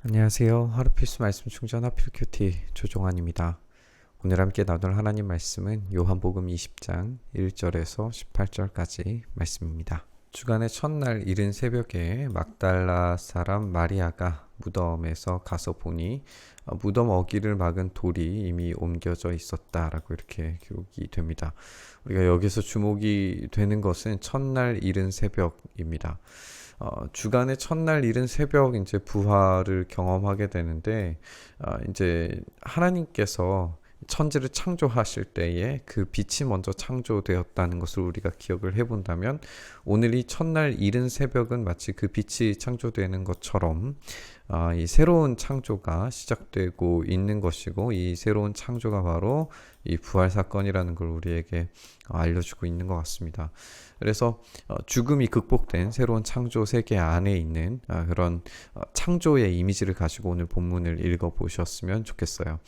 안녕하세요. 하루 필수 말씀 충전 하필 큐티 조종환입니다. 오늘 함께 나눌 하나님 말씀은 요한복음 20장 1절에서 18절까지 말씀입니다. 주간의 첫날 이른 새벽에 막달라 사람 마리아가 무덤에서 가서 보니 무덤 어귀를 막은 돌이 이미 옮겨져 있었다라고 이렇게 기록이 됩니다. 우리가 여기서 주목이 되는 것은 첫날 이른 새벽입니다. 주간의 첫날 이른 새벽 이제 부활을 경험하게 되는데, 이제 하나님께서 천지를 창조하실 때에 그 빛이 먼저 창조되었다는 것을 우리가 기억을 해본다면, 오늘 이 첫날 이른 새벽은 마치 그 빛이 창조되는 것처럼 이 새로운 창조가 시작되고 있는 것이고, 이 새로운 창조가 바로 이 부활 사건이라는 걸 우리에게 알려주고 있는 것 같습니다. 그래서 죽음이 극복된 새로운 창조 세계 안에 있는 그런 창조의 이미지를 가지고 오늘 본문을 읽어보셨으면 좋겠어요.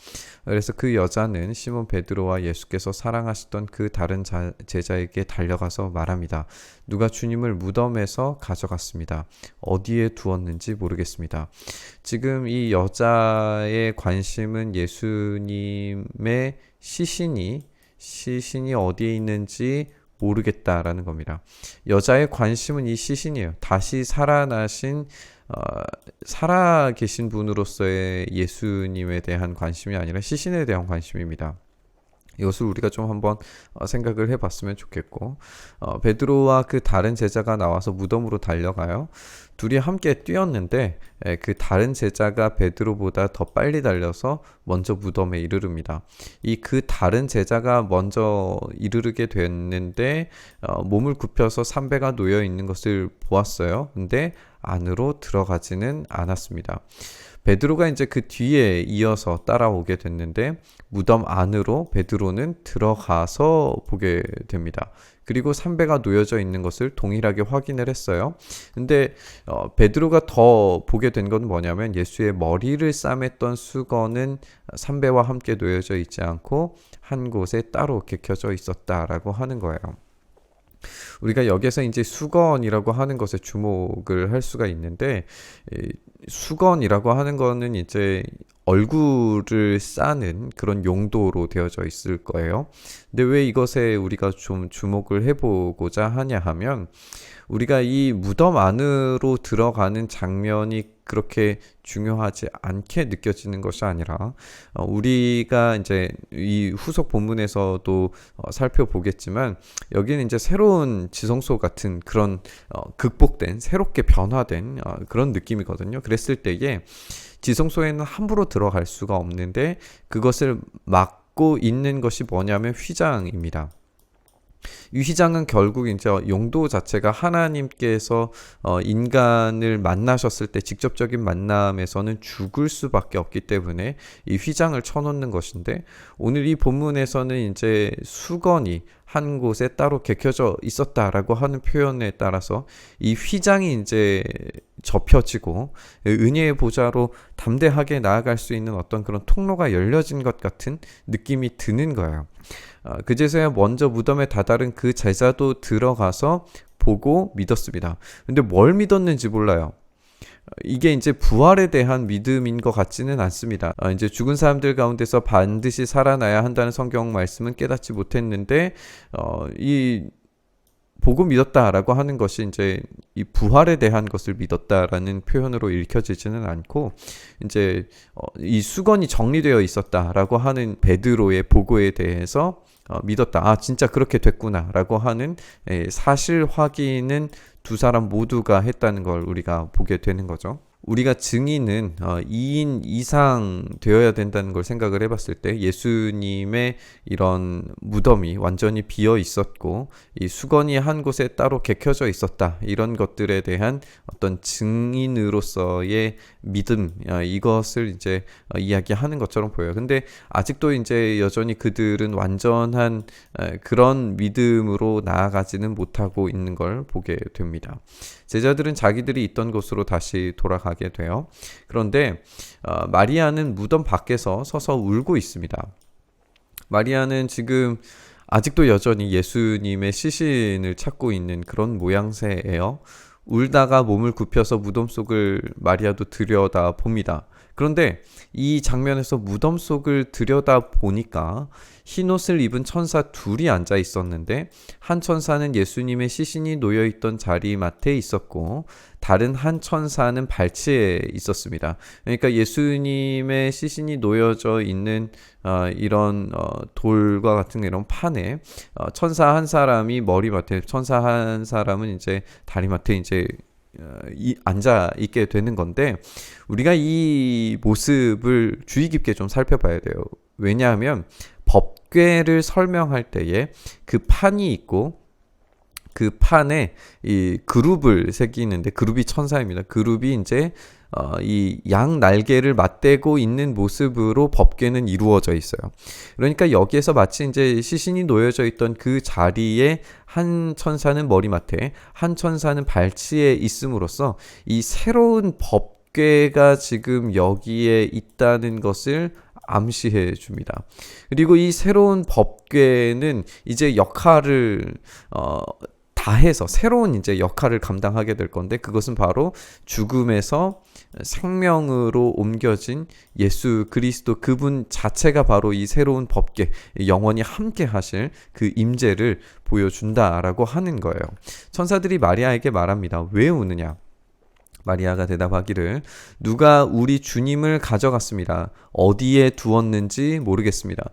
그래서 그 여자는 시몬 베드로와 예수께서 사랑하시던 그 다른 제자에게 달려가서 말합니다. 누가 주님을 무덤에서 가져갔습니다. 어디에 두었는지 모르겠습니다. 지금 이 여자의 관심은 예수님의 시신이 어디에 있는지 모르겠다라는 겁니다. 여자의 관심은 이 시신이에요. 다시 살아나신 살아계신 분으로서의 예수님에 대한 관심이 아니라 시신에 대한 관심입니다. 이것을 우리가 좀 한번 생각을 해봤으면 좋겠고, 베드로와 그 다른 제자가 나와서 무덤으로 달려가요. 둘이 함께 뛰었는데 그 다른 제자가 베드로보다 더 빨리 달려서 먼저 무덤에 이르릅니다. 이 그 다른 제자가 먼저 이르르게 됐는데 몸을 굽혀서 삼배가 놓여 있는 것을 보았어요. 근데 안으로 들어가지는 않았습니다. 베드로가 이제 그 뒤에 이어서 따라오게 됐는데 무덤 안으로 베드로는 들어가서 보게 됩니다. 그리고 삼배가 놓여져 있는 것을 동일하게 확인을 했어요. 근데 베드로가 더 보게 된 건 뭐냐면 예수의 머리를 싸맸던 수건은 삼배와 함께 놓여져 있지 않고 한 곳에 따로 개켜져 있었다라고 하는 거예요. 우리가 여기서 이제 수건이라고 하는 것에 주목을 할 수가 있는데, 수건이라고 하는 거는 이제 얼굴을 싸는 그런 용도로 되어져 있을 거예요. 근데 왜 이것에 우리가 좀 주목을 해보고자 하냐 하면, 우리가 이 무덤 안으로 들어가는 장면이 그렇게 중요하지 않게 느껴지는 것이 아니라, 우리가 이제 이 후속 본문에서도 살펴보겠지만, 여기는 이제 새로운 지성소 같은 그런 극복된, 새롭게 변화된 그런 느낌이거든요. 그랬을 때에 지성소에는 함부로 들어갈 수가 없는데, 그것을 막고 있는 것이 뭐냐면 휘장입니다. 이 휘장은 결국 이제 용도 자체가 하나님께서 인간을 만나셨을 때 직접적인 만남에서는 죽을 수밖에 없기 때문에 이 휘장을 쳐놓는 것인데, 오늘 이 본문에서는 이제 수건이 한 곳에 따로 개켜져 있었다라고 하는 표현에 따라서 이 휘장이 이제 접혀지고 은혜의 보좌로 담대하게 나아갈 수 있는 어떤 그런 통로가 열려진 것 같은 느낌이 드는 거예요. 그제서야 먼저 무덤에 다다른 그 제자도 들어가서 보고 믿었습니다. 근데 뭘 믿었는지 몰라요. 이게 이제 부활에 대한 믿음인 것 같지는 않습니다. 이제 죽은 사람들 가운데서 반드시 살아나야 한다는 성경 말씀은 깨닫지 못했는데, 이 보고 믿었다라고 하는 것이 이제 이 부활에 대한 것을 믿었다라는 표현으로 읽혀지지는 않고, 이제 이 수건이 정리되어 있었다라고 하는 베드로의 보고에 대해서 믿었다. 아, 진짜 그렇게 됐구나라고 하는 사실 확인은 두 사람 모두가 했다는 걸 우리가 보게 되는 거죠. 우리가 증인은 2인 이상 되어야 된다는 걸 생각을 해봤을 때, 예수님의 이런 무덤이 완전히 비어 있었고 이 수건이 한 곳에 따로 개켜져 있었다, 이런 것들에 대한 어떤 증인으로서의 믿음, 이것을 이제 이야기하는 것처럼 보여요. 근데 아직도 이제 여전히 그들은 완전한 그런 믿음으로 나아가지는 못하고 있는 걸 보게 됩니다. 제자들은 자기들이 있던 곳으로 다시 돌아가게 돼요. 그런데 마리아는 무덤 밖에서 서서 울고 있습니다. 마리아는 지금 아직도 여전히 예수님의 시신을 찾고 있는 그런 모양새예요. 울다가 몸을 굽혀서 무덤 속을 마리아도 들여다 봅니다. 그런데 이 장면에서 무덤 속을 들여다 보니까 흰옷을 입은 천사 둘이 앉아 있었는데 한 천사는 예수님의 시신이 놓여 있던 자리맡에 있었고 다른 한 천사는 발치에 있었습니다. 그러니까 예수님의 시신이 놓여져 있는 이런 돌과 같은 이런 판에 천사 한 사람이 머리맡에, 천사 한 사람은 이제 다리맡에 이제 앉아 있게 되는 건데, 우리가 이 모습을 주의 깊게 좀 살펴봐야 돼요. 왜냐하면 법궤를 설명할 때에 그 판이 있고 그 판에 이 그룹을 새기는데, 그룹이 천사입니다. 그룹이 이제 이 양 날개를 맞대고 있는 모습으로 법궤는 이루어져 있어요. 그러니까 여기에서 마치 이제 시신이 놓여져 있던 그 자리에 한 천사는 머리맡에, 한 천사는 발치에 있음으로써 이 새로운 법궤가 지금 여기에 있다는 것을 암시해 줍니다. 그리고 이 새로운 법궤는 이제 역할을 다해서 새로운 이제 역할을 감당하게 될 건데, 그것은 바로 죽음에서 생명으로 옮겨진 예수 그리스도, 그분 자체가 바로 이 새로운 법궤, 영원히 함께 하실 그 임재를 보여준다라고 하는 거예요. 천사들이 마리아에게 말합니다. 왜 우느냐? 마리아가 대답하기를, 누가 우리 주님을 가져갔습니다. 어디에 두었는지 모르겠습니다.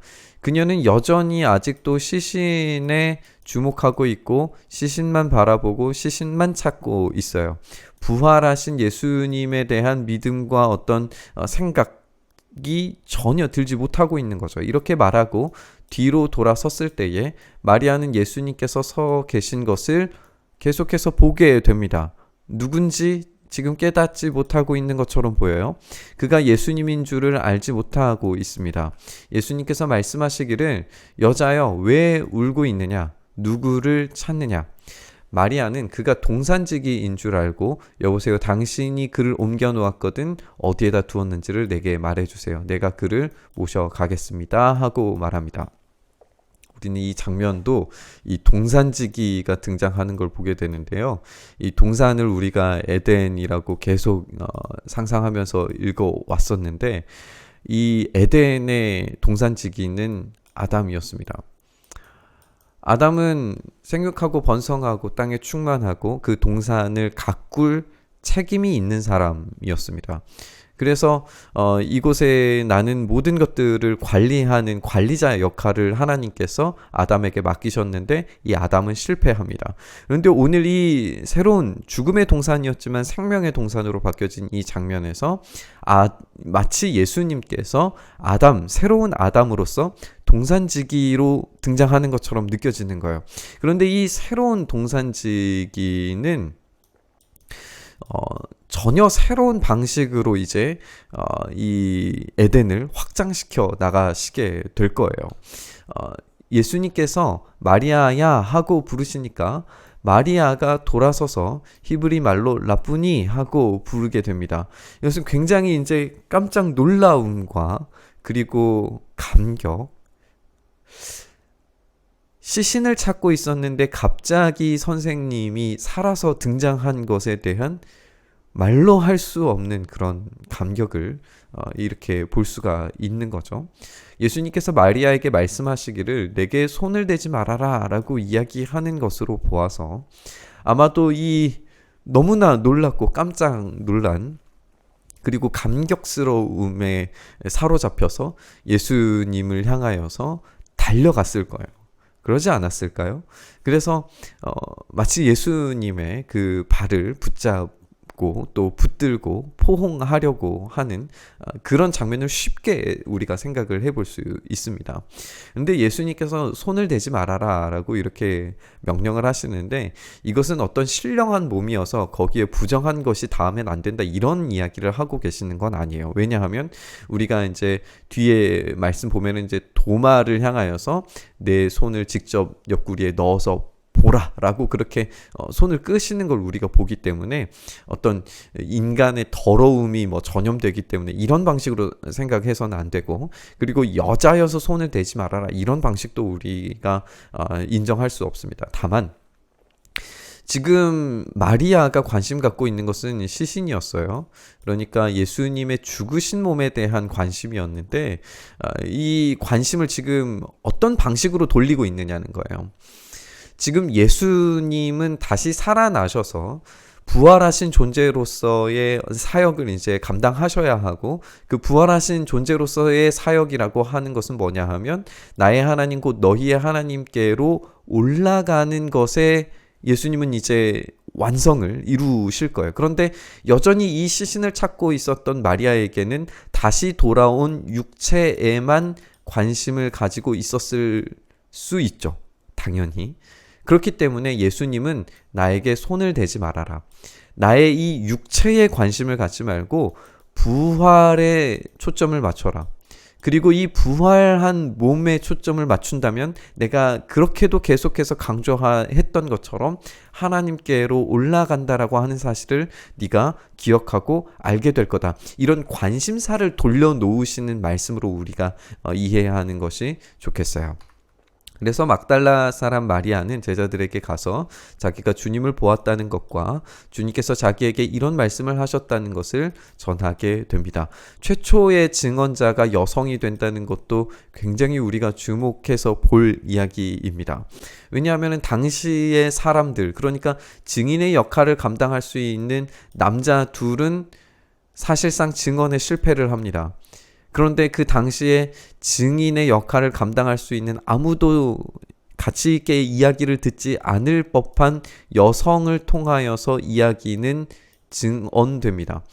그녀는 여전히 아직도 시신에 주목하고 있고 시신만 바라보고 시신만 찾고 있어요. 부활하신 예수님에 대한 믿음과 어떤 생각이 전혀 들지 못하고 있는 거죠. 이렇게 말하고 뒤로 돌아섰을 때에 마리아는 예수님께서 서 계신 것을 계속해서 보게 됩니다. 누군지 지금 깨닫지 못하고 있는 것처럼 보여요. 그가 예수님인 줄을 알지 못하고 있습니다. 예수님께서 말씀하시기를, 여자여 왜 울고 있느냐? 누구를 찾느냐? 마리아는 그가 동산지기인 줄 알고, 여보세요, 당신이 그를 옮겨 놓았거든 어디에다 두었는지를 내게 말해주세요. 내가 그를 모셔가겠습니다 하고 말합니다. 우리는 이 장면도 이 동산지기가 등장하는 걸 보게 되는데요. 이 동산을 우리가 에덴이라고 계속 상상하면서 읽어왔었는데, 이 에덴의 동산지기는 아담이었습니다. 아담은 생육하고 번성하고 땅에 충만하고 그 동산을 가꿀 책임이 있는 사람이었습니다. 그래서 이곳에 나는 모든 것들을 관리하는 관리자 역할을 하나님께서 아담에게 맡기셨는데, 이 아담은 실패합니다. 그런데 오늘 이 새로운 죽음의 동산이었지만 생명의 동산으로 바뀌어진 이 장면에서 마치 예수님께서 새로운 아담으로서 동산지기로 등장하는 것처럼 느껴지는 거예요. 그런데 이 새로운 동산지기는 전혀 새로운 방식으로 이제 이 에덴을 확장시켜 나가시게 될 거예요. 예수님께서 마리아야 하고 부르시니까 마리아가 돌아서서 히브리 말로 라쁘니 하고 부르게 됩니다. 이것은 굉장히 이제 깜짝 놀라움과 그리고 감격, 시신을 찾고 있었는데 갑자기 선생님이 살아서 등장한 것에 대한 말로 할 수 없는 그런 감격을 이렇게 볼 수가 있는 거죠. 예수님께서 마리아에게 말씀하시기를 내게 손을 대지 말아라 라고 이야기하는 것으로 보아서, 아마도 이 너무나 놀랍고 깜짝 놀란 그리고 감격스러움에 사로잡혀서 예수님을 향하여서 달려갔을 거예요. 그러지 않았을까요? 그래서 마치 예수님의 그 발을 붙잡고 또 붙들고 포옹하려고 하는 그런 장면을 쉽게 우리가 생각을 해볼 수 있습니다. 근데 예수님께서 손을 대지 말아라 라고 이렇게 명령을 하시는데, 이것은 어떤 신령한 몸이어서 거기에 부정한 것이 닿으면 안 된다 이런 이야기를 하고 계시는 건 아니에요. 왜냐하면 우리가 이제 뒤에 말씀 보면은 이제 도마를 향하여서 내 손을 직접 옆구리에 넣어서 보라 라고 그렇게 손을 끄시는 걸 우리가 보기 때문에, 어떤 인간의 더러움이 전염되기 때문에 이런 방식으로 생각해서는 안 되고, 그리고 여자여서 손을 대지 말아라 이런 방식도 우리가 인정할 수 없습니다. 다만 지금 마리아가 관심 갖고 있는 것은 시신이었어요. 그러니까 예수님의 죽으신 몸에 대한 관심이었는데 이 관심을 지금 어떤 방식으로 돌리고 있느냐는 거예요. 지금 예수님은 다시 살아나셔서 부활하신 존재로서의 사역을 이제 감당하셔야 하고, 그 부활하신 존재로서의 사역이라고 하는 것은 뭐냐 하면 나의 하나님 곧 너희의 하나님께로 올라가는 것에 예수님은 이제 완성을 이루실 거예요. 그런데 여전히 이 시신을 찾고 있었던 마리아에게는 다시 돌아온 육체에만 관심을 가지고 있었을 수 있죠. 당연히. 그렇기 때문에 예수님은 나에게 손을 대지 말아라. 나의 이 육체에 관심을 갖지 말고 부활에 초점을 맞춰라. 그리고 이 부활한 몸에 초점을 맞춘다면 내가 그렇게도 계속해서 강조했던 것처럼 하나님께로 올라간다라고 하는 사실을 네가 기억하고 알게 될 거다. 이런 관심사를 돌려놓으시는 말씀으로 우리가 이해하는 것이 좋겠어요. 그래서 막달라 사람 마리아는 제자들에게 가서 자기가 주님을 보았다는 것과 주님께서 자기에게 이런 말씀을 하셨다는 것을 전하게 됩니다. 최초의 증언자가 여성이 된다는 것도 굉장히 우리가 주목해서 볼 이야기입니다. 왜냐하면 당시의 사람들, 그러니까 증인의 역할을 감당할 수 있는 남자 둘은 사실상 증언에 실패를 합니다. 그런데 그 당시에 증인의 역할을 감당할 수 있는 아무도 가치 있게 이야기를 듣지 않을 법한 여성을 통하여서 이야기는 증언됩니다.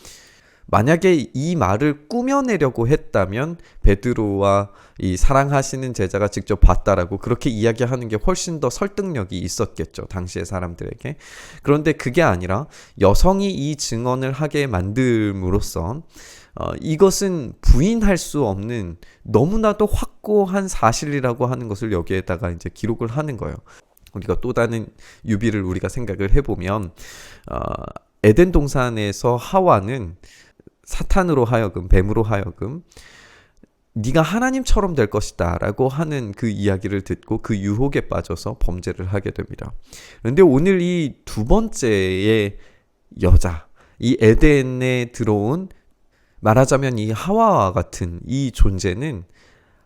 만약에 이 말을 꾸며내려고 했다면 베드로와 이 사랑하시는 제자가 직접 봤다라고 그렇게 이야기하는 게 훨씬 더 설득력이 있었겠죠. 당시의 사람들에게. 그런데 그게 아니라 여성이 이 증언을 하게 만듦으로써 이것은 부인할 수 없는 너무나도 확고한 사실이라고 하는 것을 여기에다가 이제 기록을 하는 거예요. 우리가 또 다른 유비를 우리가 생각을 해보면 에덴 동산에서 하와는 사탄으로 하여금, 뱀으로 하여금 네가 하나님처럼 될 것이다 라고 하는 그 이야기를 듣고 그 유혹에 빠져서 범죄를 하게 됩니다. 그런데 오늘 이 두 번째의 여자, 이 에덴에 들어온 말하자면 이 하와와 같은 이 존재는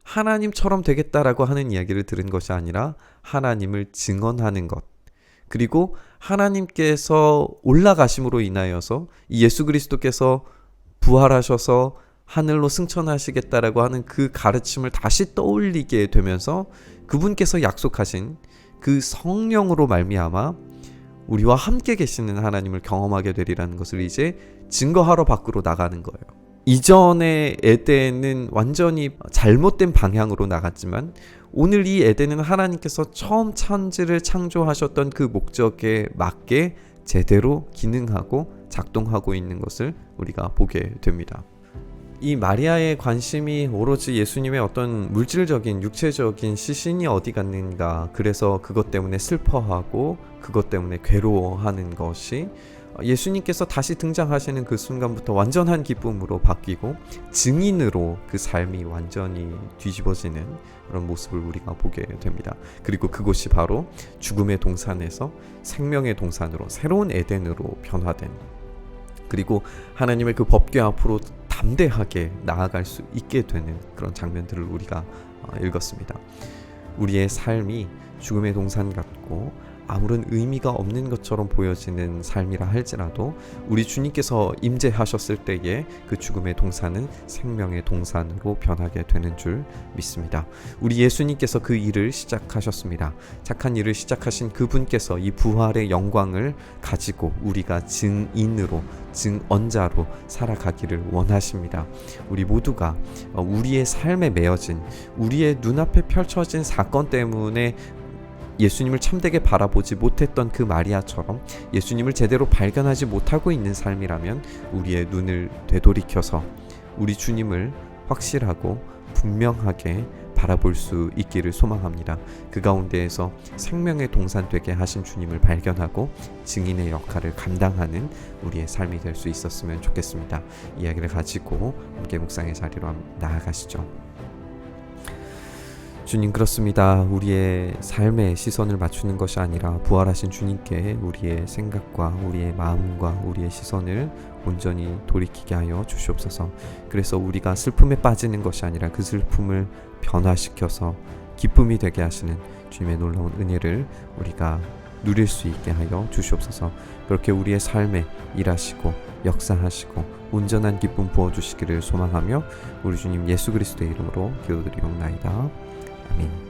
하나님처럼 되겠다라고 하는 이야기를 들은 것이 아니라 하나님을 증언하는 것, 그리고 하나님께서 올라가심으로 인하여서 예수 그리스도께서 부활하셔서 하늘로 승천하시겠다라고 하는 그 가르침을 다시 떠올리게 되면서 그분께서 약속하신 그 성령으로 말미암아 우리와 함께 계시는 하나님을 경험하게 되리라는 것을 이제 증거하러 밖으로 나가는 거예요. 이전의 에덴은 완전히 잘못된 방향으로 나갔지만 오늘 이 에덴은 하나님께서 처음 천지를 창조하셨던 그 목적에 맞게 제대로 기능하고 작동하고 있는 것을 우리가 보게 됩니다. 이 마리아의 관심이 오로지 예수님의 어떤 물질적인 육체적인 시신이 어디 갔는가, 그래서 그것 때문에 슬퍼하고 그것 때문에 괴로워하는 것이 예수님께서 다시 등장하시는 그 순간부터 완전한 기쁨으로 바뀌고 증인으로 그 삶이 완전히 뒤집어지는 그런 모습을 우리가 보게 됩니다. 그리고 그곳이 바로 죽음의 동산에서 생명의 동산으로, 새로운 에덴으로 변화된, 그리고 하나님의 그 법궤 앞으로 담대하게 나아갈 수 있게 되는 그런 장면들을 우리가 읽었습니다. 우리의 삶이 죽음의 동산 같고 아무런 의미가 없는 것처럼 보여지는 삶이라 할지라도 우리 주님께서 임재하셨을 때에 그 죽음의 동산은 생명의 동산으로 변하게 되는 줄 믿습니다. 우리 예수님께서 그 일을 시작하셨습니다. 착한 일을 시작하신 그분께서 이 부활의 영광을 가지고 우리가 증인으로, 증언자로 살아가기를 원하십니다. 우리 모두가 우리의 삶에 매여진, 우리의 눈앞에 펼쳐진 사건 때문에 예수님을 참되게 바라보지 못했던 그 마리아처럼 예수님을 제대로 발견하지 못하고 있는 삶이라면 우리의 눈을 되돌이켜서 우리 주님을 확실하고 분명하게 바라볼 수 있기를 소망합니다. 그 가운데에서 생명의 동산 되게 하신 주님을 발견하고 증인의 역할을 감당하는 우리의 삶이 될 수 있었으면 좋겠습니다. 이야기를 가지고 함께 묵상의 자리로 나아가시죠. 주님, 그렇습니다. 우리의 삶에 시선을 맞추는 것이 아니라 부활하신 주님께 우리의 생각과 우리의 마음과 우리의 시선을 온전히 돌이키게 하여 주시옵소서. 그래서 우리가 슬픔에 빠지는 것이 아니라 그 슬픔을 변화시켜서 기쁨이 되게 하시는 주님의 놀라운 은혜를 우리가 누릴 수 있게 하여 주시옵소서. 그렇게 우리의 삶에 일하시고 역사하시고 온전한 기쁨 부어주시기를 소망하며 우리 주님 예수 그리스도의 이름으로 기도드리옵나이다. 아멘.